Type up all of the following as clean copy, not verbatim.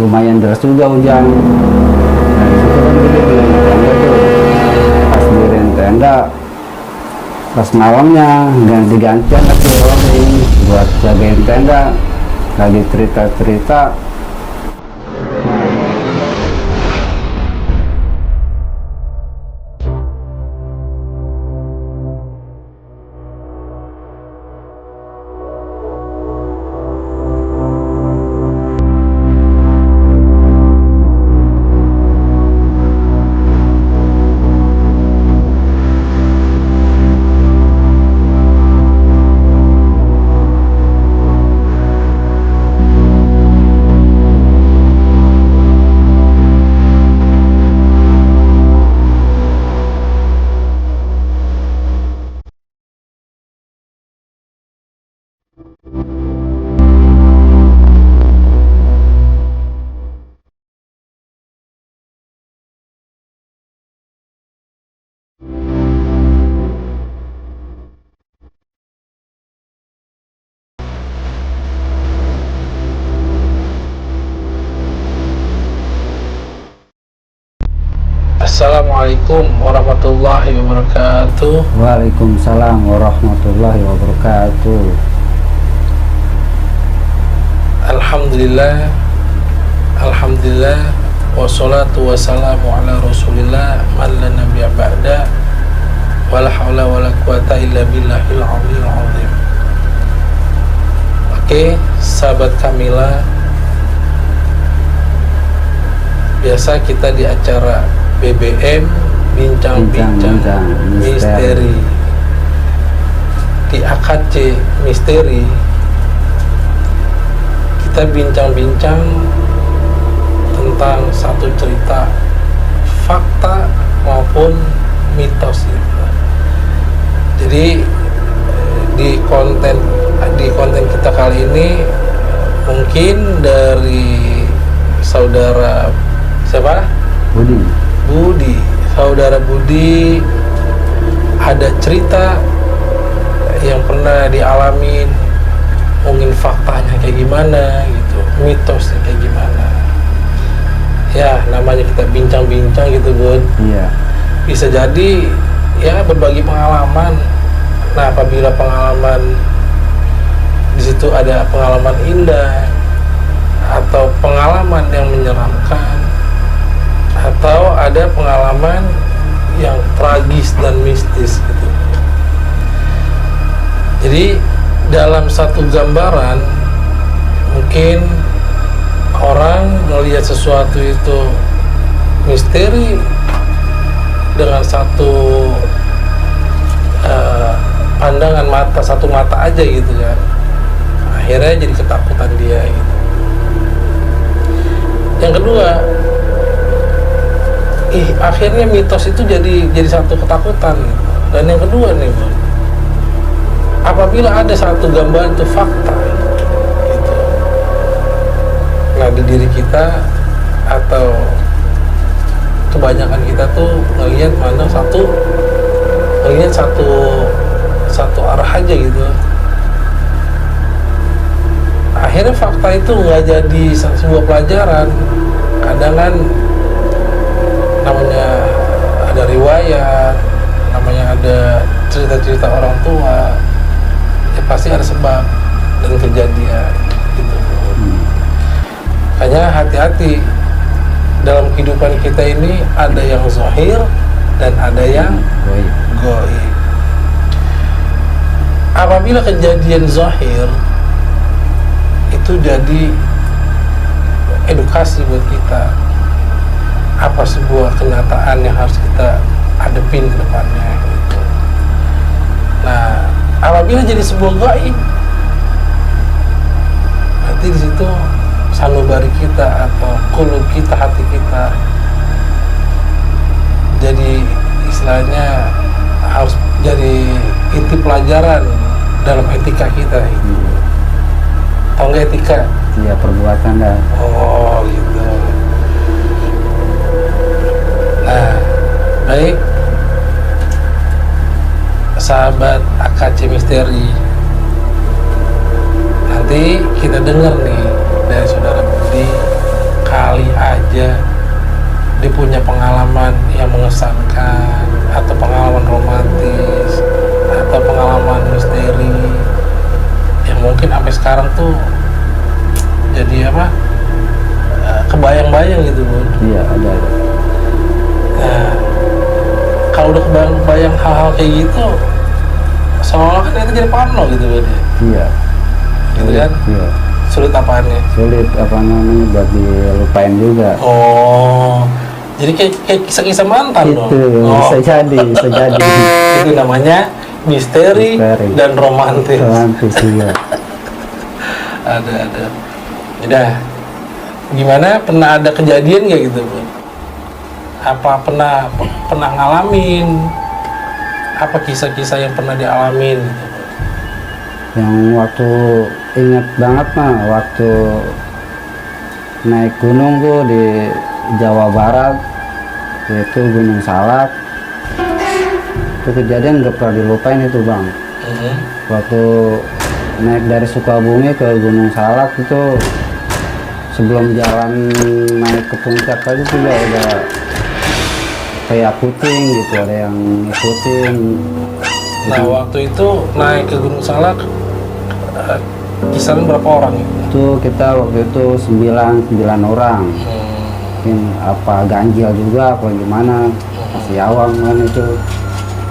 lumayan deras juga hujan. Nah disitu kan kita di tenda tuh, pas diriin tenda, pas malamnya ganti-gantian tuh orang ini buat jagain tenda, lagi cerita-cerita. Assalamualaikum warahmatullahi wabarakatuh. Waalaikumsalam warahmatullahi wabarakatuh. Alhamdulillah, alhamdulillah, wassalatu wassalamu ala rasulillah man la nabiyya ba'da, wala haula wala quwata illa billahil aliyil azim. Oke, sahabat Kamila, biasa kita di acara BBM bincang-bincang misteri, di AKC misteri kita bincang-bincang tentang satu cerita fakta maupun mitos gitu. Jadi di konten kita kali ini mungkin dari saudara siapa? Budi, saudara Budi ada cerita yang pernah dialamin, mungkin faktanya kayak gimana gitu, mitosnya kayak gimana. Ya namanya kita bincang-bincang gitu Bud. Iya. Bisa jadi ya berbagi pengalaman. Nah apabila pengalaman di situ ada pengalaman indah atau pengalaman yang menyeramkan, atau ada pengalaman yang tragis dan mistis gitu. Jadi dalam satu gambaran mungkin orang melihat sesuatu itu misteri dengan satu pandangan mata, satu mata aja gitu kan. Akhirnya jadi ketakutan dia gitu. Yang kedua, akhirnya mitos itu jadi satu ketakutan gitu. Dan yang kedua nih Bro, apabila ada satu gambar itu fakta gitu, nah di diri kita atau kebanyakan kita tuh ngelihat satu arah aja gitu. Akhirnya fakta itu nggak jadi sebuah pelajaran. Kadang kan namanya ada riwayat, namanya ada cerita-cerita orang tua, ya pasti ada sebab dan kejadian gitu. Makanya hati-hati dalam kehidupan kita ini, ada yang zahir dan ada yang gaib. Apabila kejadian zahir itu jadi edukasi buat kita, apa sebuah kenyataan yang harus kita hadepin ke depannya gitu. Nah, apabila jadi sebuah gaib, berarti di situ sanubari kita atau qulub kita, hati kita, jadi istilahnya harus jadi inti pelajaran dalam etika kita gitu. Tahu nggak etika? Iya, perbuatan dah. Oh gitu. Nah, baik sahabat AKC Misteri, nanti kita dengar nih dari saudara Budi kali aja dia punya pengalaman yang mengesankan, atau pengalaman romantis, atau pengalaman misteri yang mungkin sampai sekarang tuh jadi apa, kebayang-bayang gitu Bun. Iya, ada. Nah, kalau udah kebayang-bayang hal-hal kayak gitu, seolah kan itu jadi parno gitu Bun. Iya. Gitu kan? Iya. Sulit apaannya? Sulit apa namanya buat dilupain juga. Oh, jadi kayak kisah-kisah mantan dong. Itu Oh, bisa jadi. itu namanya misteri, dan romantis. Romantis juga. Ada. Udah. Gimana? Pernah ada kejadian kayak gitu, Bun? Apa pernah ngalamin? Apa kisah-kisah yang pernah dialamin gitu? Yang waktu inget banget mah waktu naik gunung tuh di Jawa Barat, yaitu Gunung Salak. Itu kejadian gak pernah dilupain itu Bang. Waktu naik dari Sukabumi ke Gunung Salak itu, sebelum jalan naik ke puncak aja juga ada kayak puting gitu, ada yang ngikutin. Nah, waktu itu naik ke Gunung Salak, kisaran berapa orang itu? Itu kita waktu itu 9 orang. Mungkin apa ganjil juga apa gimana, masih awam kan itu.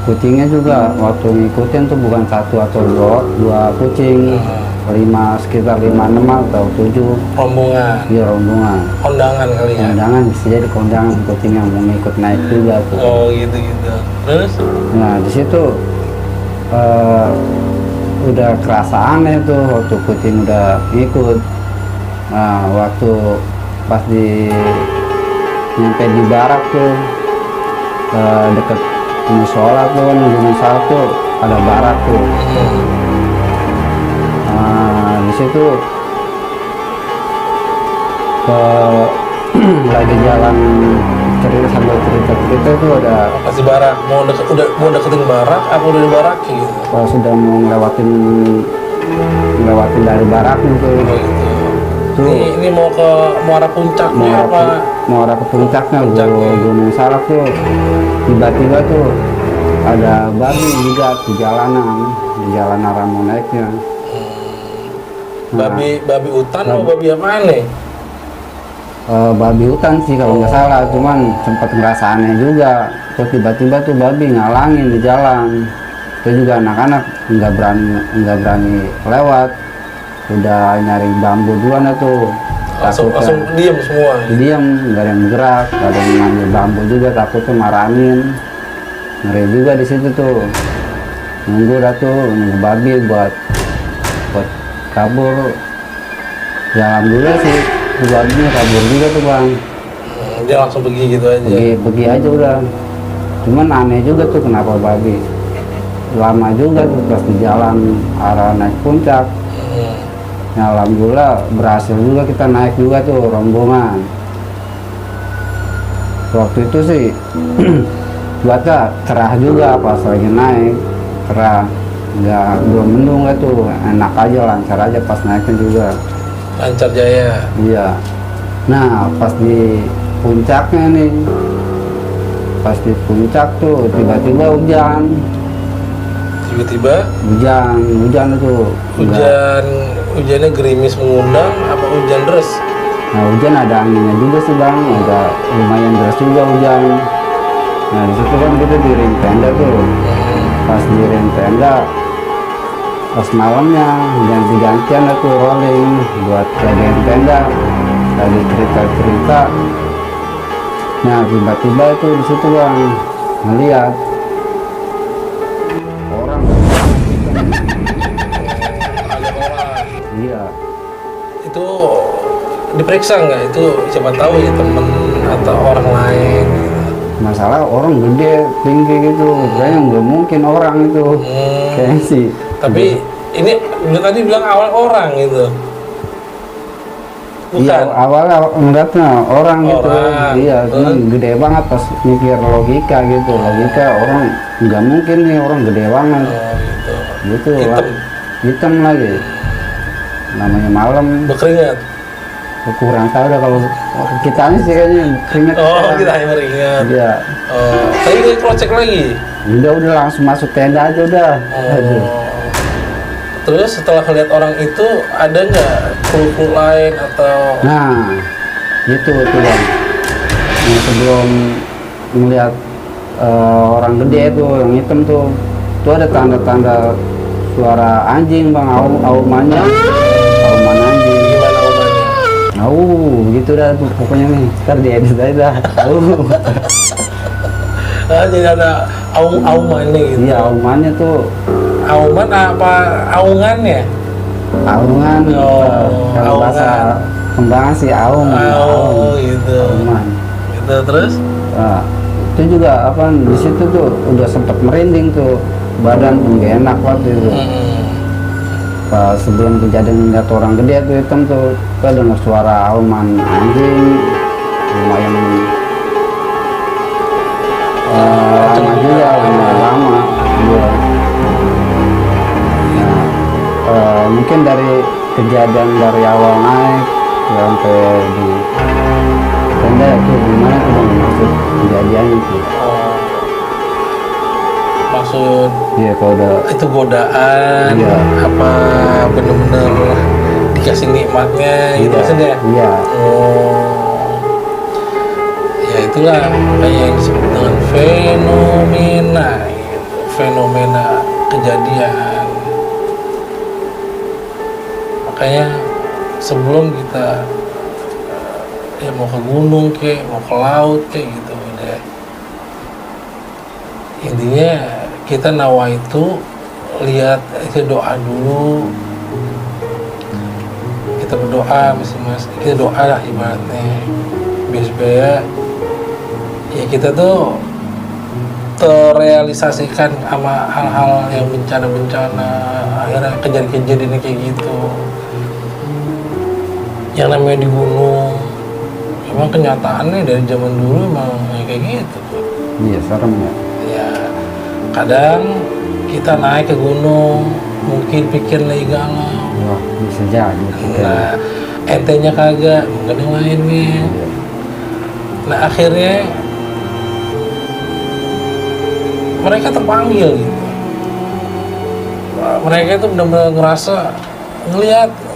Kucingnya juga waktu ngikutin tuh bukan satu atau dua kucing, sekitar 5-6 atau 7 Rombongan, dia rombongan. kondangan kali ya? Kondangan, bisa jadi kondangan kucing yang mau ikut naik juga tuh. Oh gitu. Terus? Nah di situ udah kerasa aneh tuh waktu kucing udah ikut. Nah waktu pas nyampe di barak tuh, deket musola tuh kan, Gunung Salak tuh ada barak tuh. Nah di situ lagi jalan sambil cerita itu ada Pasti barak, mau deketin barak, apa udah di barak gitu? kalau sudah mau ngelewatin dari barak gitu. Oh gitu. Tuh. Ini mau ke muara puncaknya apa? Mau arah ke puncaknya Puncaknya. Gunung Salak tuh, tiba-tiba tuh ada babi juga di jalan arah mau naiknya. Babi hutan atau babi apaan nih? Babi hutan sih kalau nggak salah, cuman sempat ngerasa aneh juga. Terus tiba-tiba tuh babi ngalangin di jalan. Itu juga anak-anak nggak berani lewat. Udah nyari bambu duluan tuh. Langsung diem semua. Diam, nggak ada yang bergerak, nggak ada yang ngambil bambu juga, takutnya marahin. Ngeri juga di situ tuh. Nunggu babi buat kabur. Ya alhamdulillah sih, tuh babinya kabur juga tuh Bang. Dia langsung pergi gitu aja. Pergi aja udah. Cuman aneh juga tuh kenapa babi. Lama juga tuh pas di jalan arah naik puncak. Ya alhamdulillah berhasil juga kita naik juga tuh rombongan. Waktu itu sih cuaca cerah juga pas lagi naik, cerah, belum mendung tuh, enak aja, lancar aja pas naiknya juga. Lancar jaya. Iya. Nah pas di puncaknya nih, pas di puncak tuh tiba-tiba hujan. Tiba-tiba Hujan itu. Hujannya gerimis mengundang apa hujan deras? Nah hujan ada anginnya juga sih Bang, ada lumayan deras juga hujan. Nah di situ kan kita di ring tenda tuh. Pas di ring tenda, pas malamnya ganti-gantian tuh rolling buat jagain tenda. Lagi cerita. Nah tiba-tiba itu di situ Bang ngeliat orang. Ada orang. Iya. Itu diperiksa nggak? Itu siapa tahu ya temen atau orang lain gitu. Masalah orang gede tinggi gitu, kayaknya nggak mungkin orang itu. Kayaknya sih. Tapi ini tadi bilang awal orang gitu. Bukan. Iya, awalnya ngeliatnya orang gitu. Iya, cuman gede banget pas mikir logika gitu. Logika orang nggak mungkin nih orang gede banget. Oh Gitu. Hitam. Hitam lagi. Namanya malam. Berkeringat. kurang tahu dah kalau kita ini sih kayaknya keringat. Oh, kita hanya beringat. Iya. Oh, tadi kita cross check lagi. Udah langsung masuk tenda aja udah. Aduh. Oh. Terus setelah lihat orang itu ada nggak clue lain atau Nah, itu tuh bang. Yang sebelum melihat orang gede tuh yang hitam tuh ada tanda-tanda suara anjing bang, aumannya anjing. gimana omongannya? Gitu dah tuh pokoknya nih. Ntar diedit aja dah. Jadi ada aumannya gitu. Iya aumannya tuh. Auman apa aungannya? Aungan. Oh, Kalau bahasa kembangan sih aung. Oh, gitu. Auman. Gitu terus? Nah, itu juga apa di situ tuh udah sempet merinding tuh, badan pun gak enak waktu itu. Pas sebelum kejadian lihat orang gede tuh hitam tuh, kita dengar suara auman anjing lumayan lama juga, lumayan lama. Iya. Nah, mungkin dari kejadian dari awal naik sampai di tenda itu gimana tuh bang maksud kejadian itu? Maksud Iya kalau udah itu godaan Iya. apa bener-bener dikasih nikmatnya gitu maksudnya? Iya. Oh, ya itulah kayak yang disebut dengan fenomena gitu. Fenomena kejadian. Makanya sebelum kita ya mau ke gunung kek, mau ke laut kek gitu udah. Intinya kita nawa itu lihat itu doa dulu. Kita berdoa masing-masing, kita doa lah ibaratnya biar supaya ya kita tuh terrealisasikan sama hal-hal yang bencana-bencana, akhirnya kejadian-kejadian kayak gitu. Yang namanya di gunung, emang kenyataannya dari zaman dulu emang ya kayak gitu. Iya serem ya. Ya kadang kita naik ke gunung mungkin pikir lagi galau. Wah bisa jadi. Nah, entenya kagak, mungkin yang lainnya. Nah, akhirnya mereka terpanggil gitu. Mereka itu benar-benar ngerasa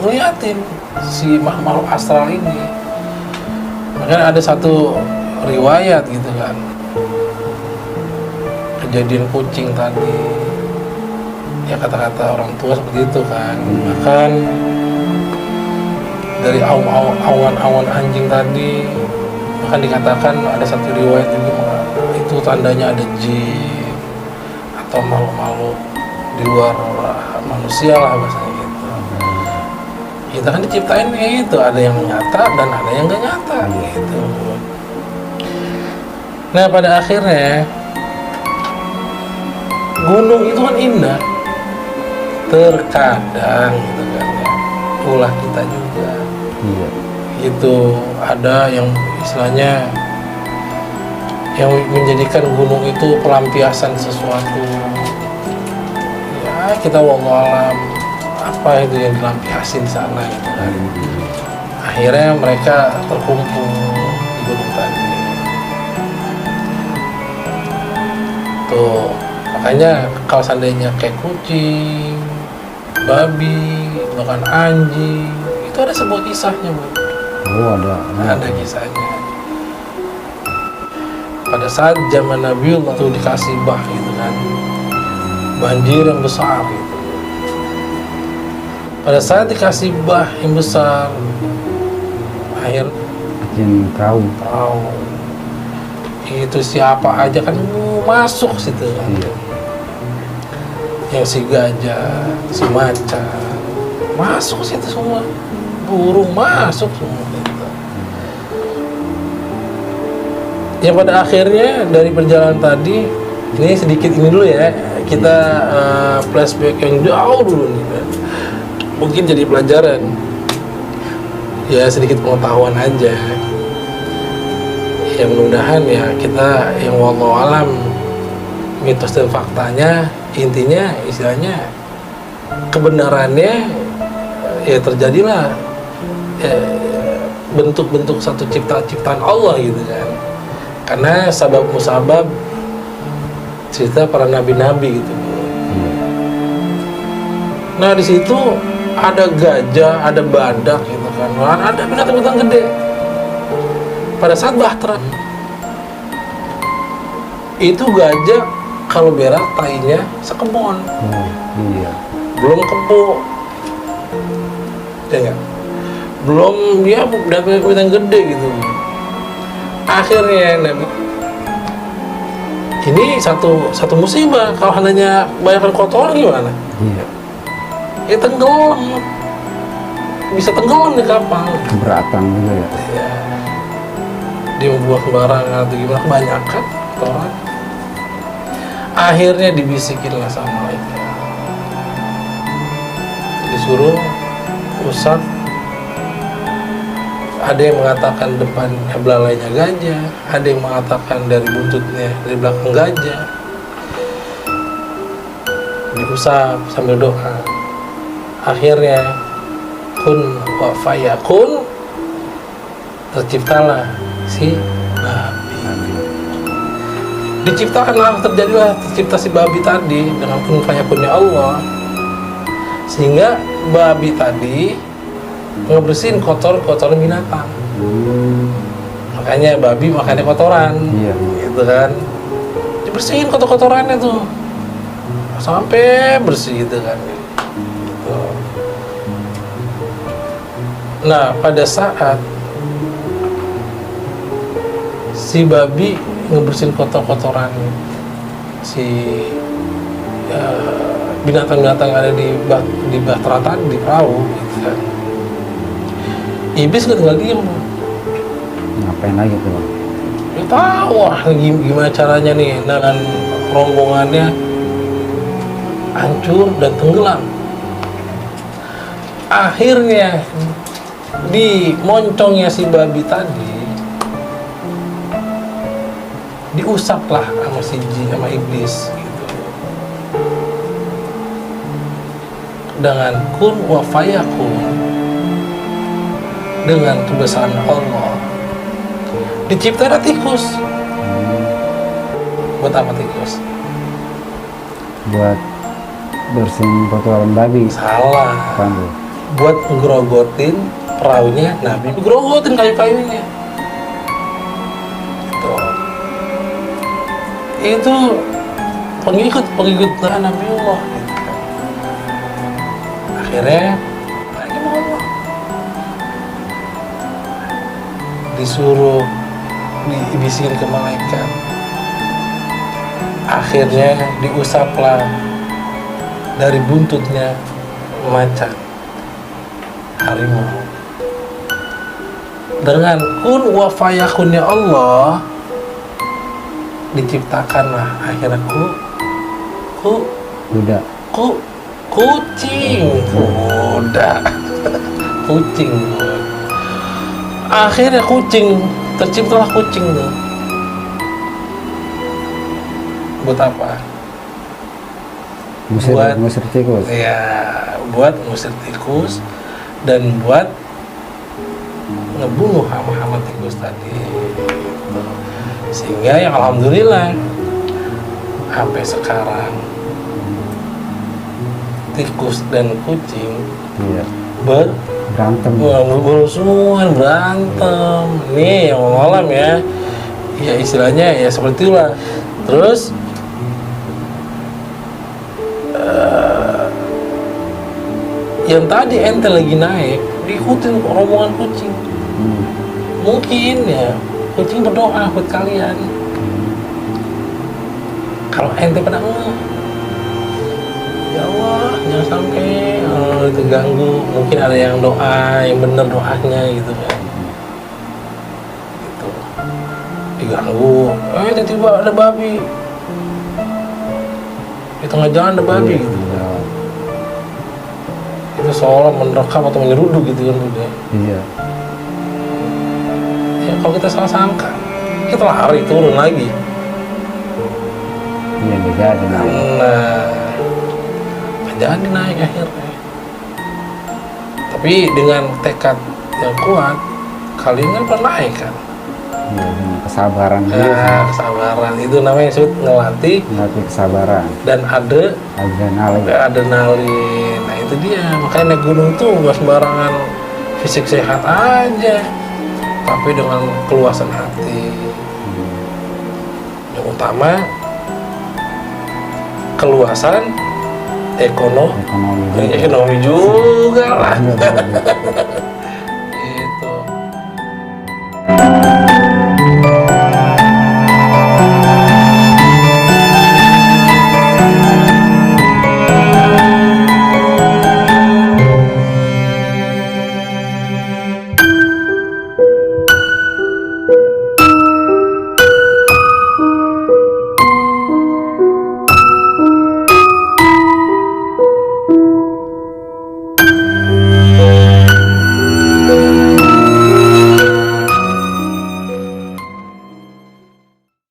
ngeliatin si makhluk astral ini. Makanya ada satu riwayat gitu kan. Kejadian kucing tadi. Ya kata-kata orang tua seperti itu kan. Bahkan dari awan anjing tadi, bahkan dikatakan ada satu riwayat juga itu tandanya ada jin atau makhluk-makhluk di luar manusia lah bahasanya gitu. Kita kan diciptain kayak gitu, ada yang nyata dan ada yang gak nyata gitu. Nah pada akhirnya gunung itu kan indah. Terkadang gitu kan ya, ulah kita juga. Iya. Itu ada yang istilahnya yang menjadikan gunung itu pelampiasan sesuatu. Ya kita wallahualam apa itu yang dilampiasin di sana gitu kan. Akhirnya mereka terkumpul di gunung tadi. Tuh makanya kalau seandainya kayak kucing, babi, bahkan anjing, itu ada sebuah kisahnya, Bu. Oh ada. Ada kisahnya. Pada saat zaman Nabiullah itu dikasih bah gitu kan, banjir yang besar gitu. Pada saat dikasih bah yang besar, air Jin kau. itu siapa aja kan masuk situ kan. Iya. Yang si gajah, si macan, masuk situ semua, burung masuk semua gitu. Ya pada akhirnya dari perjalanan tadi, ini sedikit ini dulu ya, kita flashback yang jauh dulu nih kan. Mungkin jadi pelajaran, ya sedikit pengetahuan aja. Ya mudah-mudahan ya kita yang wallahualam mitos dan faktanya intinya istilahnya kebenarannya ya terjadilah bentuk-bentuk satu ciptaan Allah gitu kan. Karena sabab musabab cerita para nabi-nabi gitu. Nah di situ ada gajah, ada badak gitu kan, ada binatang-binatang gede. Pada saat Bahtera itu gajah kalau berak tainya sekebon, Iya. belum kebo, ya nggak? Belum dia dapat binatang gede gitu. Akhirnya Nabi ini satu musibah, kalau hanya banyakkan kotoran gimana? Iya. Ya tenggelam, bisa tenggelam di kapal. Keberatan juga ya. Ya, dia membuang sembarangan atau gimana, kebanyakan kotoran. Akhirnya dibisikinlah sama malaikat, disuruh usap. Ada yang mengatakan depannya belalainya gajah, ada yang mengatakan dari buntutnya, dari belakang gajah. Diusap sambil doa. Akhirnya kun wa fayakun, terciptalah si babi. Tercipta si babi tadi dengan kun fayakunnya Allah, sehingga babi tadi ngebersihin kotoran binatang. Makanya babi makannya kotoran. Iya. Gitu kan, dibersihin kotorannya tuh sampai bersih gitu kan. Gitu. Nah pada saat si babi ngebersihin kotoran si binatang-binatang yang ada di bahtera tadi, di perahu gitu kan. Iblis nggak tinggal diem. Ngapain lagi tuh Bang? Dia tahu gimana caranya nih dengan rombongannya hancur dan tenggelam. Akhirnya di moncongnya si babi tadi diusaplah sama si jin, sama iblis gitu. Dengan kun wa fayakun, dengan kebesaran Allah diciptakan tikus. Buat apa tikus? Buat bersihin kotoran babi. Salah. Apaan tuh? Buat ngerogotin perahunya Nabi, ngerogotin kayu-kayunya. Gitu. Itu pengikut Nabi Allah. Gitu. Akhirnya lagi mau Allah disuruh dibisikin ke malaikat. Akhirnya diusaplah dari buntutnya macan harimau. Dengan kun wa fayakunnya Allah diciptakanlah akhirnya kucing. Kucing. Akhirnya kucing, terciptalah kucing tuh. Buat apa? Ngusir tikus. Ya, buat ngusir tikus dan buat ngebunuh hama-hama tikus tadi. Sehingga yang alhamdulillah sampai sekarang tikus dan kucing Iya. berantem. Nih yang malam ya istilahnya ya seperti itulah. Terus yang tadi ente lagi naik diikutin rombongan kucing. Mungkin ya kucing berdoa buat kalian. Kalau ente pada ya Allah jangan sampai terganggu. Mungkin ada yang doa yang bener doanya gitu kan. Gitu. Diganggu. Tiba-tiba ada babi. Di tengah jalan ada babi gitu. Itu seolah menerkam atau menyeruduk gitu kan udah. Iya. Ya kalau kita salah sangka, kita lari turun lagi. Iya jadi naik. Nah, jadi naik akhirnya. Tapi dengan tekad yang kuat, kali ini kan pernah naik kan. Ya, kesabaran juga sih. Nah, kesabaran itu namanya Sud, ngelatih Melatih kesabaran, dan ada adrenalin. adrenalin. Nah itu dia, makanya naik gunung tuh gak sembarangan fisik sehat aja, tapi dengan keluasan hati. Yang utama keluasan ekonomi Ekonomi juga. juga lah.